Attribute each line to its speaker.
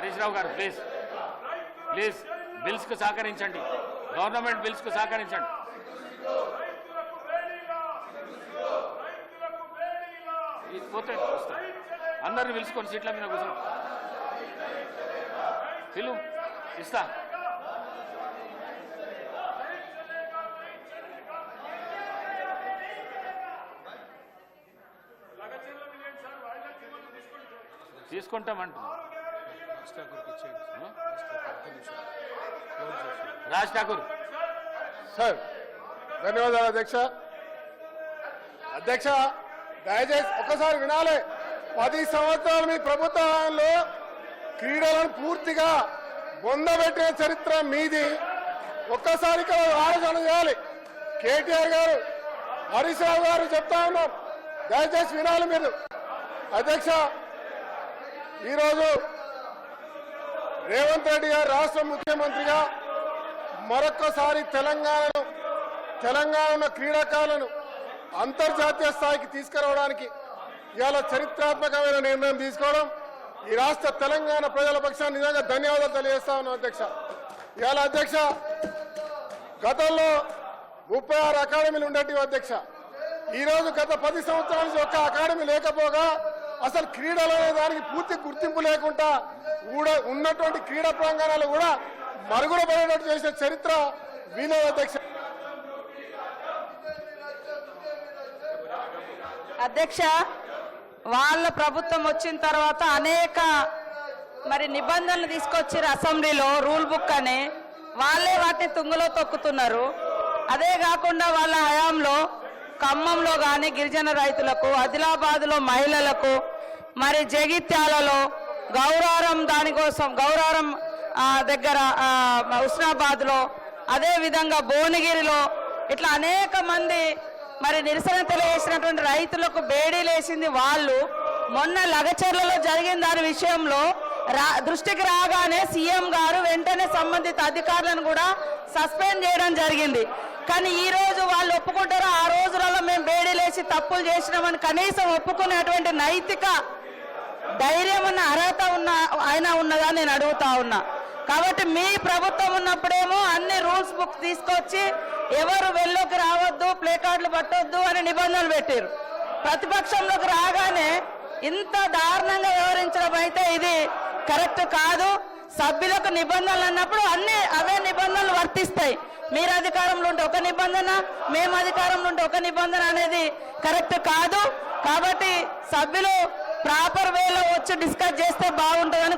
Speaker 1: హరీష్ రావు గారు please please bills కు సహకరించండి, గవర్నమెంట్ బిల్స్ కు సహకరించండి. పోతే అందరిని పిలుచుకొని సీట్ల మీద కూర్చో పిలు ఇస్తా. తీసుకుంటామంటున్నా. రాజ్ ఠాకూర్
Speaker 2: సార్ ధన్యవాదాలు అధ్యక్ష. అధ్యక్ష దయచేసి ఒక్కసారి వినాలి. 10 సంవత్సరాలు మీ ప్రభుత్వంలో క్రీడలను పూర్తిగా బొందబెట్టిన చరిత్ర మీది. ఒక్కసారి ఇక్కడ ఆలోచన చేయాలి. కేటీఆర్ గారు, హరీష్ రావు గారు చెప్తా ఉన్నారు, దయచేసి వినాలి మీరు. అధ్యక్ష ఈరోజు రేవంత్ రెడ్డి గారు రాష్ట్ర ముఖ్యమంత్రిగా మరొక్కసారి తెలంగాణ క్రీడాకారులను అంతర్జాతీయ స్థాయికి తీసుకురావడానికి ఇవాళ చరిత్రాత్మకమైన నిర్ణయం తీసుకోవడం ఈ రాష్ట్ర తెలంగాణ ప్రజల పక్షాన్ని నిజంగా ధన్యవాదాలు తెలియజేస్తా ఉన్నాం అధ్యక్ష. ఇవాళ అధ్యక్ష గతంలో 36 అకాడమీలు ఉండేటివి అధ్యక్ష. ఈరోజు గత 10 సంవత్సరాల నుంచి ఒక్క అకాడమీ లేకపోగా అసలు క్రీడలు అనే దానికి పూర్తి గుర్తింపు లేకుండా కూడా ఉన్నటువంటి క్రీడా ప్రాంగణాలు కూడా మరుగున పడేటట్టు చేసిన చరిత్ర వీలే అధ్యక్ష.
Speaker 3: అధ్యక్ష వాళ్ళ ప్రభుత్వం వచ్చిన తర్వాత అనేక నిబంధనలు తీసుకొచ్చారు అసెంబ్లీలో, రూల్ బుక్ అని. వాళ్ళే వాటిని తుంగలో తొక్కుతున్నారు. అదే కాకుండా వాళ్ళ హయాంలో ఖమ్మంలో కానీ గిరిజన రైతులకు, ఆదిలాబాద్లో మహిళలకు, జగిత్యాలలో గౌరారం దానికోసం గౌరారం దగ్గర హుస్నాబాద్లో, అదేవిధంగా భువనగిరిలో ఇట్లా అనేక మంది నిరసన తెలియజేసినటువంటి రైతులకు బేడీలేసింది వాళ్ళు. మొన్న లగచర్లలో జరిగిన దాని విషయంలో దృష్టికి రాగానే సీఎం గారు వెంటనే సంబంధిత అధికారులను కూడా సస్పెండ్ చేయడం జరిగింది. కానీ ఈ రోజు వాళ్ళు ఒప్పుకుంటారో ఆ రోజులలో మేము బేడీలేసి తప్పులు చేసినామని కనీసం ఒప్పుకునేటువంటి నైతిక ధైర్యం ఉన్న అర్హత ఉన్నదా నేను అడుగుతా ఉన్నా. కాబట్టి మీ ప్రభుత్వం ఉన్నప్పుడేమో అన్ని రూల్స్ బుక్ తీసుకొచ్చి ఎవరు వెల్లోకి రావద్దు, ప్లే కార్డులు పట్టొద్దు అని నిబంధనలు పెట్టారు. ప్రతిపక్షంలోకి రాగానే ఇంత దారుణంగా వ్యవహరించడం అయితే ఇది కరెక్ట్ కాదు. సభ్యులకు నిబంధనలు అన్నప్పుడు అవే నిబంధనలు వర్తిస్తాయి. మీరు అధికారంలో ఉంటే ఒక నిబంధన, మేము అధికారంలో ఉంటే ఒక నిబంధన అనేది కరెక్ట్ కాదు. కాబట్టి సభ్యులు ప్రాపర్ వేలో వచ్చి డిస్కస్ చేస్తే బాగుంటుందని